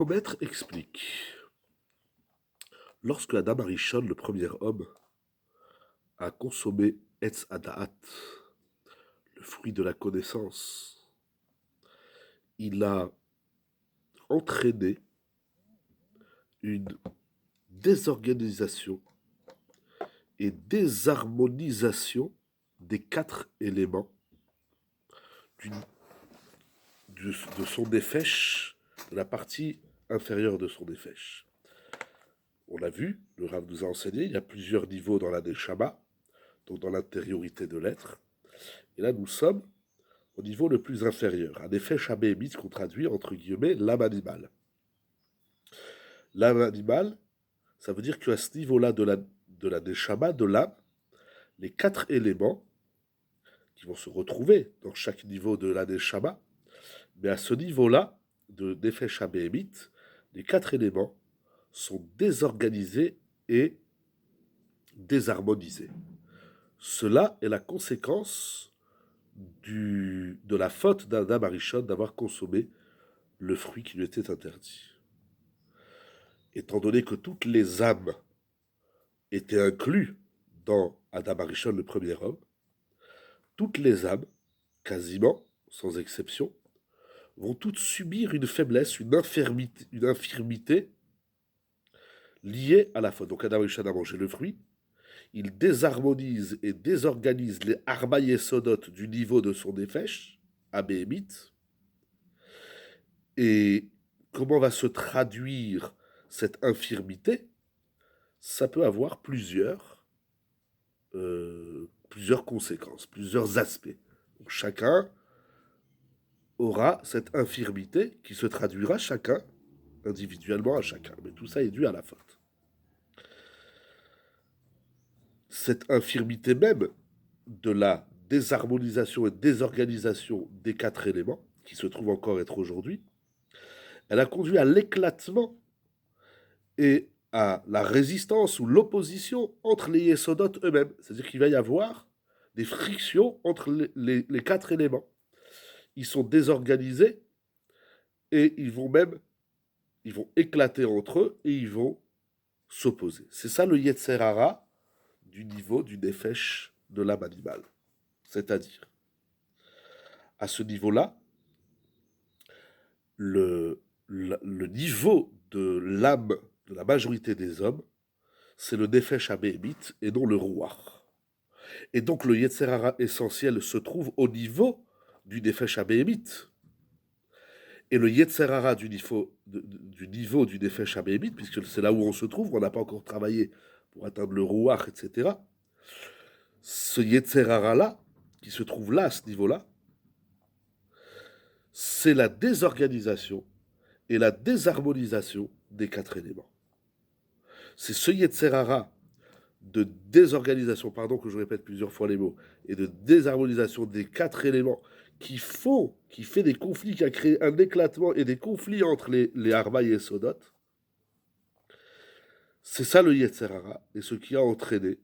Mon maître explique. Lorsque Adam Arishon, le premier homme, a consommé Etz Adaat, le fruit de la connaissance, il a entraîné une désorganisation et désharmonisation des 4 éléments de son nefesh, de la partie inférieure de son nefesh. On l'a vu, le Rav nous a enseigné, il y a plusieurs niveaux dans la Neshama, donc dans l'intériorité de l'être. Et là, nous sommes au niveau le plus inférieur. Un effet Shabémite qu'on traduit entre guillemets l'âme animale. L'âme animale, ça veut dire qu'à ce niveau-là de la Neshama, de l'âme, les 4 éléments qui vont se retrouver dans chaque niveau de la Neshama, mais à ce niveau-là de d'effet Shabémite, les 4 éléments sont désorganisés et désharmonisés. Cela est la conséquence de la faute d'Adam Arishon d'avoir consommé le fruit qui lui était interdit. Étant donné que toutes les âmes étaient incluses dans Adam Arishon, le premier homme, toutes les âmes, quasiment, sans exception, vont toutes subir une faiblesse, une infirmité liée à la faute. Donc Adam Arishon a mangé le fruit, il désharmonise et désorganise les Arba Yesodot du niveau de son nefesh, Abéhémite. Et comment va se traduire cette infirmité? Ça peut avoir plusieurs conséquences, plusieurs aspects. Donc, chacun aura cette infirmité qui se traduira chacun individuellement à chacun. Mais tout ça est dû à la faute. Cette infirmité même de la désharmonisation et désorganisation des 4 éléments, qui se trouve encore être aujourd'hui, elle a conduit à l'éclatement et à la résistance ou l'opposition entre les Yesodot eux-mêmes. C'est-à-dire qu'il va y avoir des frictions entre les 4 éléments. Ils sont désorganisés et ils vont éclater entre eux et ils vont s'opposer. C'est ça le Yetzer Hara du niveau du Nefesh de l'âme animale. C'est-à-dire, à ce niveau-là, le niveau de l'âme de la majorité des hommes, c'est le Nefesh Abéhémite et non le Ruach. Et donc le Yetzer Hara essentiel se trouve au niveau du Nefesh Abéhémite. Et le Yetzer Hara du niveau du Nefesh Abéhémite, puisque c'est là où on se trouve, on n'a pas encore travaillé pour atteindre le Ruach, etc. Ce Yetzer Hara-là, qui se trouve là, à ce niveau-là, c'est la désorganisation et la désharmonisation des 4 éléments. C'est ce Yetzer Hara de désorganisation, pardon que je répète plusieurs fois les mots, et de désharmonisation des 4 éléments qui fait des conflits, qui a créé un éclatement et des conflits entre les Arba et les Sodot, c'est ça le Yetzer Hara, et ce qui a entraîné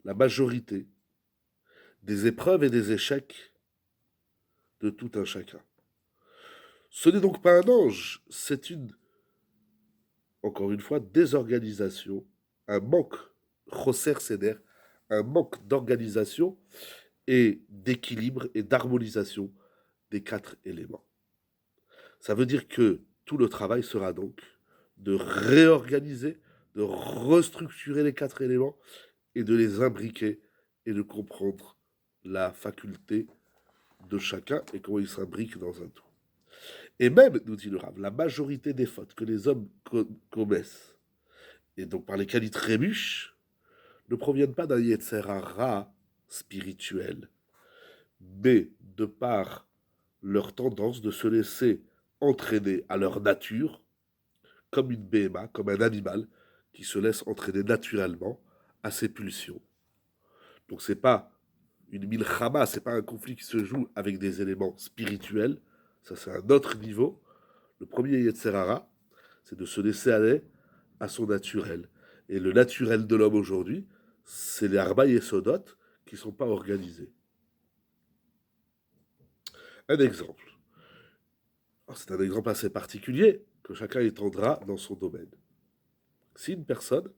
la majorité des épreuves et des échecs de tout un chacun. Ce n'est donc pas un ange, c'est encore une fois, désorganisation, un manque, Chosser Seder, un manque d'organisation et d'équilibre et d'harmonisation des 4 éléments. Ça veut dire que tout le travail sera donc de réorganiser, de restructurer les 4 éléments et de les imbriquer et de comprendre la faculté de chacun et comment ils s'imbriquent dans un tout. Et même, nous dit le Rav, la majorité des fautes que les hommes commettent, et donc par lesquelles ils trébuchent, ne proviennent pas d'un Yetzer Hara spirituel, mais de par leur tendance de se laisser entraîner à leur nature, comme une BMA, comme un animal qui se laisse entraîner naturellement à ses pulsions. Donc c'est pas une milchama, c'est pas un conflit qui se joue avec des éléments spirituels, ça c'est un autre niveau. Le premier Yetzer Hara, c'est de se laisser aller à son naturel. Et le naturel de l'homme aujourd'hui, c'est les Arba Yesodot qui ne sont pas organisés. Un exemple. C'est un exemple assez particulier, que chacun étendra dans son domaine. Si une personne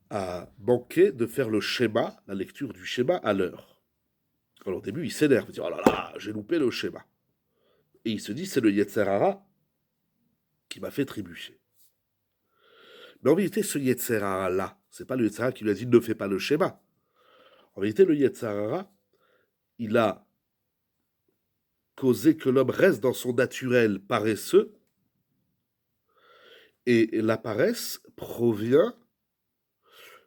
a manqué de faire le schéma, la lecture du schéma à l'heure. Alors au début, il s'énerve, il dit « Oh là là, j'ai loupé le schéma ». Et il se dit « C'est le Yetzer Hara qui m'a fait trébucher ». Mais en vérité, ce Yetzer Hara-là, c'est pas le Yetzer Hara qui lui a dit « Ne fais pas le schéma ». En vérité, le Yetzer Hara, il a causé que l'homme reste dans son naturel paresseux, et la paresse provient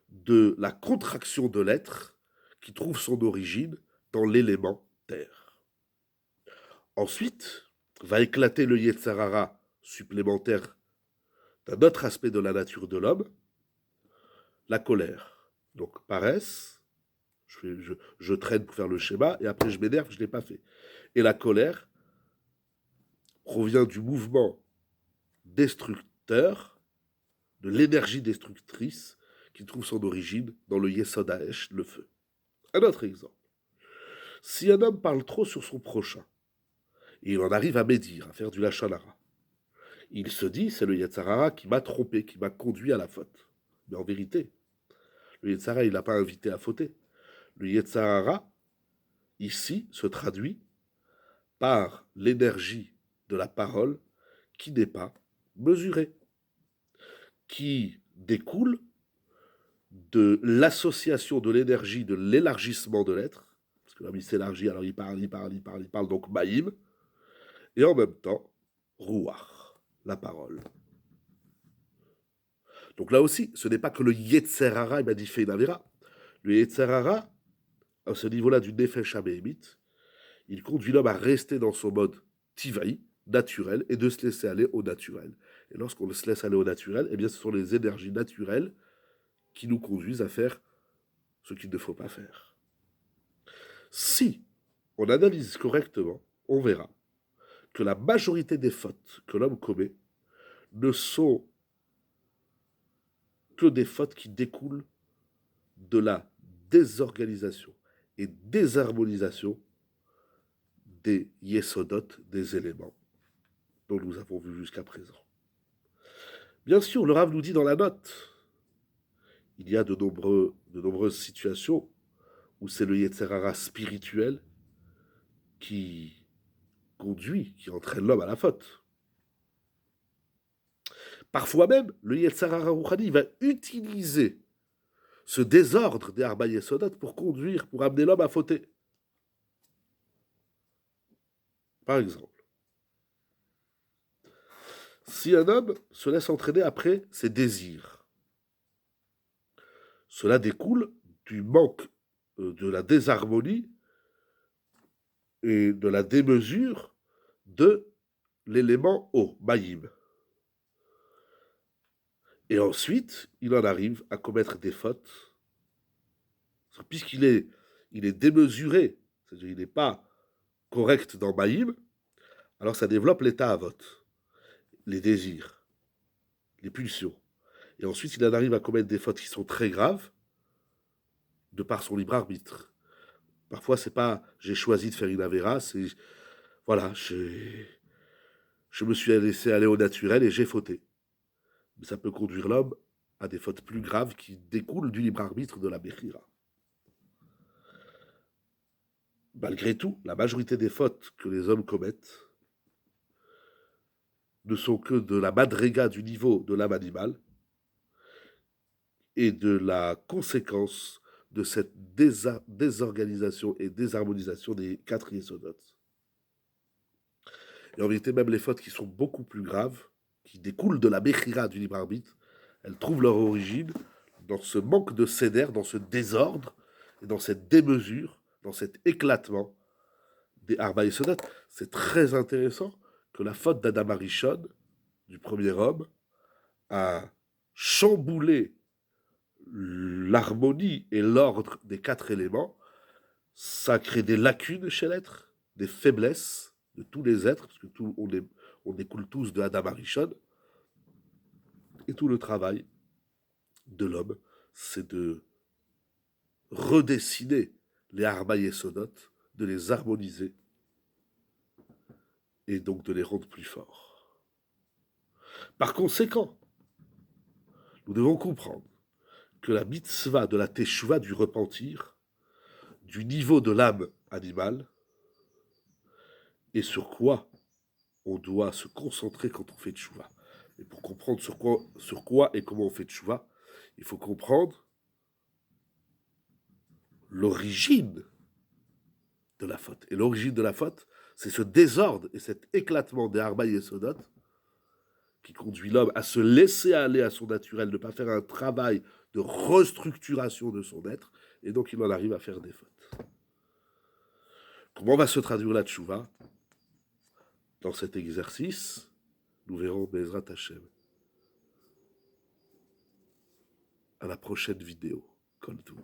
de la contraction de l'être qui trouve son origine dans l'élément terre. Ensuite, va éclater le Yetzer Hara supplémentaire d'un autre aspect de la nature de l'homme, la colère. Donc paresse, je traîne pour faire le schéma, et après je m'énerve, je ne l'ai pas fait. Et la colère provient du mouvement destructeur, de l'énergie destructrice qui trouve son origine dans le Yesod Haesh, le feu. Un autre exemple. Si un homme parle trop sur son prochain, et il en arrive à médire, à faire du Lachon Hara, il se dit, c'est le Yetzer Hara qui m'a trompé, qui m'a conduit à la faute. Mais en vérité, le Yetzer Hara, il n'a pas invité à fauter. Le Yetzer Hara, ici, se traduit par l'énergie de la parole qui n'est pas mesurée, qui découle de l'association de l'énergie, de l'élargissement de l'être, parce que l'homme il s'élargit, alors il parle, donc Maïm, et en même temps, Rouach, la parole. Donc là aussi, ce n'est pas que le Yetzer Hara, il m'a dit fait une Avera. Le Yetzer Hara, à ce niveau-là du Nefesh HaBehemit, il conduit l'homme à rester dans son mode Tivaï, naturel, et de se laisser aller au naturel. Et lorsqu'on se laisse aller au naturel, eh bien ce sont les énergies naturelles qui nous conduisent à faire ce qu'il ne faut pas faire. Si on analyse correctement, on verra que la majorité des fautes que l'homme commet ne sont que des fautes qui découlent de la désorganisation et désharmonisation des yesodot, des éléments dont nous avons vu jusqu'à présent. Bien sûr, le Rav nous dit dans la note, il y a de nombreuses situations où c'est le Yetzer Hara spirituel qui conduit, qui entraîne l'homme à la faute. Parfois même, le Yetzer Hara Rouhani va utiliser ce désordre des Arba Yesodot pour conduire, pour amener l'homme à fauter. Par exemple, si un homme se laisse entraîner après ses désirs, cela découle du manque de la désharmonie et de la démesure de l'élément eau, Maïm. Et ensuite, il en arrive à commettre des fautes, puisqu'il est, démesuré, c'est-à-dire qu'il n'est pas correct dans Maïm, alors ça développe l'état à vote, les désirs, les pulsions. Et ensuite, il en arrive à commettre des fautes qui sont très graves, de par son libre arbitre. Parfois, c'est pas j'ai choisi de faire une avéra, c'est voilà, je me suis laissé aller au naturel et j'ai fauté. Mais ça peut conduire l'homme à des fautes plus graves qui découlent du libre arbitre de la Bechira. Malgré tout, la majorité des fautes que les hommes commettent ne sont que de la madriga du niveau de l'âme animale et de la conséquence de cette désorganisation et désharmonisation des quatre yesodotes. Et en vérité, même les fautes qui sont beaucoup plus graves, qui découlent de la Bechira du libre arbitre, elles trouvent leur origine dans ce manque de céder, dans ce désordre, et dans cette démesure, dans cet éclatement des Arba Yesodot. C'est très intéressant que la faute d'Adam Arishon, du premier homme, a chamboulé l'harmonie et l'ordre des quatre éléments. Ça crée des lacunes chez l'être, des faiblesses de tous les êtres, parce que on découle tous de Adam Arishon. Et tout le travail de l'homme, c'est de redessiner les Arba Yesodot, de les harmoniser et donc de les rendre plus forts. Par conséquent, nous devons comprendre que la mitzvah de la teshuva, du repentir, du niveau de l'âme animale, et sur quoi on doit se concentrer quand on fait teshuva. Et pour comprendre sur quoi et comment on fait teshuva, il faut comprendre l'origine de la faute. Et l'origine de la faute, c'est ce désordre et cet éclatement des Arba Yesodot qui conduit l'homme à se laisser aller à son naturel, de ne pas faire un travail de restructuration de son être, et donc il en arrive à faire des fautes. Comment va se traduire la tchouva dans cet exercice? Nous verrons Bezrat Hashem à la prochaine vidéo. Kol Tov.